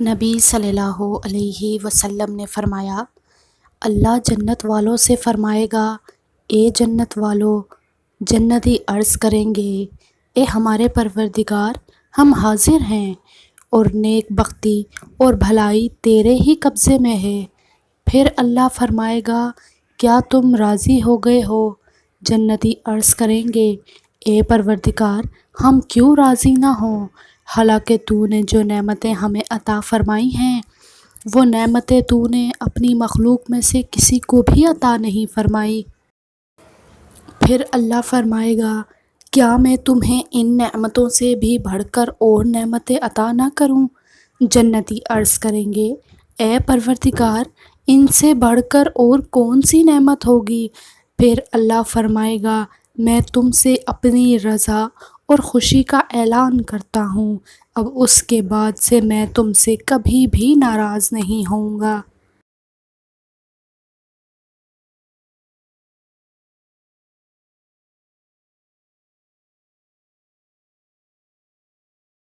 نبی صلی اللہ علیہ وسلم نے فرمایا، اللہ جنت والوں سے فرمائے گا، اے جنت والو، جنتی عرض کریں گے، اے ہمارے پروردگار، ہم حاضر ہیں اور نیک بختی اور بھلائی تیرے ہی قبضے میں ہے۔ پھر اللہ فرمائے گا، کیا تم راضی ہو گئے ہو؟ جنتی عرض کریں گے، اے پروردگار، ہم کیوں راضی نہ ہوں؟ حالانکہ تو نے جو نعمتیں ہمیں عطا فرمائی ہیں، وہ نعمتیں تو نے اپنی مخلوق میں سے کسی کو بھی عطا نہیں فرمائی۔ پھر اللہ فرمائے گا، کیا میں تمہیں ان نعمتوں سے بھی بڑھ کر اور نعمتیں عطا نہ کروں؟ جنتی عرض کریں گے، اے پروردگار، ان سے بڑھ کر اور کون سی نعمت ہوگی؟ پھر اللہ فرمائے گا، میں تم سے اپنی رضا اور خوشی کا اعلان کرتا ہوں، اب اس کے بعد سے میں تم سے کبھی بھی ناراض نہیں ہوں گا۔